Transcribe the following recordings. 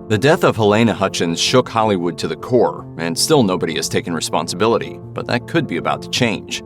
The death of Halyna Hutchins shook Hollywood to the core, and still nobody has taken responsibility, but that could be about to change.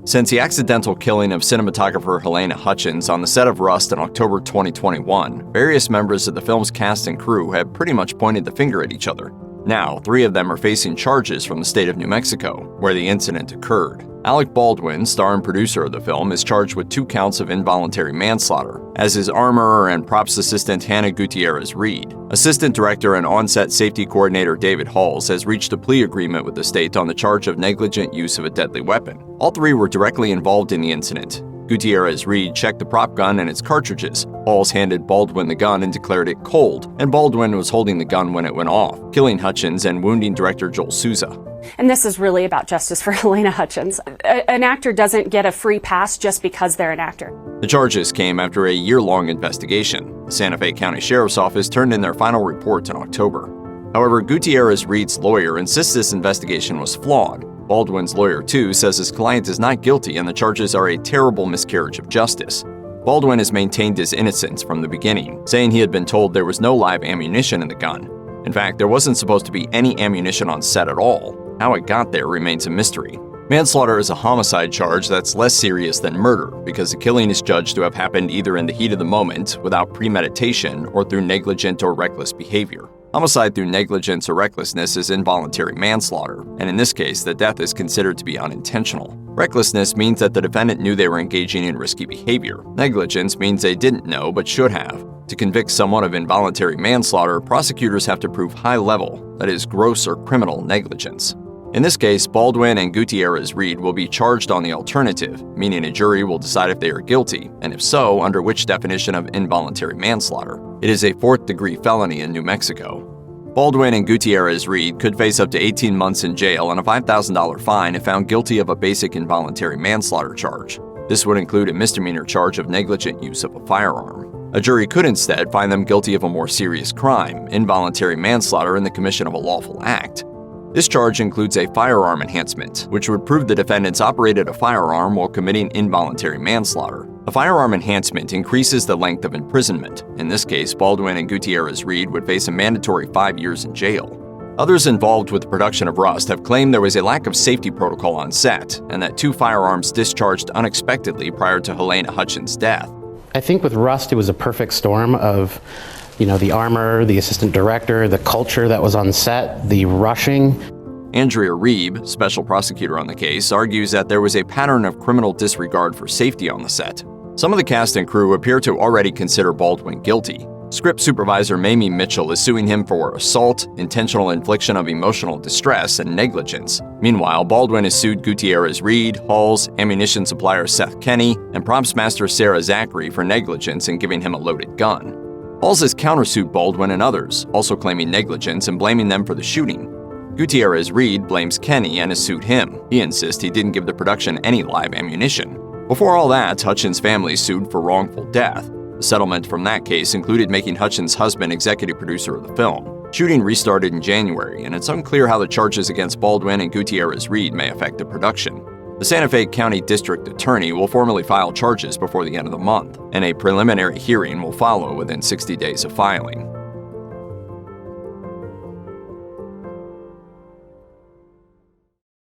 Since the accidental killing of cinematographer Halyna Hutchins on the set of Rust in October 2021, various members of the film's cast and crew have pretty much pointed the finger at each other. Now, 3 of them are facing charges from the state of New Mexico, where the incident occurred. Alec Baldwin, star and producer of the film, is charged with 2 counts of involuntary manslaughter, as is armorer and props assistant Hannah Gutierrez-Reed. Assistant director and on-set safety coordinator David Halls has reached a plea agreement with the state on the charge of negligent use of a deadly weapon. All 3 were directly involved in the incident. Gutierrez-Reed checked the prop gun and its cartridges. Halls handed Baldwin the gun and declared it cold, and Baldwin was holding the gun when it went off, killing Hutchins and wounding director Joel Souza. And this is really about justice for Halyna Hutchins. An actor doesn't get a free pass just because they're an actor. The charges came after a year-long investigation. The Santa Fe County Sheriff's Office turned in their final report in October. However, Gutierrez-Reed's lawyer insists this investigation was flawed. Baldwin's lawyer, too, says his client is not guilty and the charges are a terrible miscarriage of justice. Baldwin has maintained his innocence from the beginning, saying he had been told there was no live ammunition in the gun. In fact, there wasn't supposed to be any ammunition on set at all. How it got there remains a mystery. Manslaughter is a homicide charge that's less serious than murder because the killing is judged to have happened either in the heat of the moment, without premeditation, or through negligent or reckless behavior. Homicide through negligence or recklessness is involuntary manslaughter, and in this case, the death is considered to be unintentional. Recklessness means that the defendant knew they were engaging in risky behavior. Negligence means they didn't know but should have. To convict someone of involuntary manslaughter, prosecutors have to prove high-level, that is, gross or criminal negligence. In this case, Baldwin and Gutierrez-Reed will be charged on the alternative, meaning a jury will decide if they are guilty, and if so, under which definition of involuntary manslaughter. It is a 4th-degree felony in New Mexico. Baldwin and Gutierrez-Reed could face up to 18 months in jail and a $5,000 fine if found guilty of a basic involuntary manslaughter charge. This would include a misdemeanor charge of negligent use of a firearm. A jury could instead find them guilty of a more serious crime, involuntary manslaughter in the commission of a lawful act. This charge includes a firearm enhancement, which would prove the defendants operated a firearm while committing involuntary manslaughter. A firearm enhancement increases the length of imprisonment. In this case, Baldwin and Gutierrez-Reed would face a mandatory 5 years in jail. Others involved with the production of Rust have claimed there was a lack of safety protocol on set, and that 2 firearms discharged unexpectedly prior to Halyna Hutchins' death. I think with Rust, it was a perfect storm of the armor, the assistant director, the culture that was on set, the rushing. Andrea Reeb, special prosecutor on the case, argues that there was a pattern of criminal disregard for safety on the set. Some of the cast and crew appear to already consider Baldwin guilty. Script supervisor Mamie Mitchell is suing him for assault, intentional infliction of emotional distress, and negligence. Meanwhile, Baldwin has sued Gutierrez-Reed, Halls, ammunition supplier Seth Kenny, and props master Sarah Zachary for negligence in giving him a loaded gun. Halls has countersued Baldwin and others, also claiming negligence and blaming them for the shooting. Gutierrez-Reed blames Kenny and has sued him. He insists he didn't give the production any live ammunition. Before all that, Hutchins' family sued for wrongful death. The settlement from that case included making Hutchins' husband executive producer of the film. Shooting restarted in January, and it's unclear how the charges against Baldwin and Gutierrez-Reed may affect the production. The Santa Fe County District Attorney will formally file charges before the end of the month, and a preliminary hearing will follow within 60 days of filing.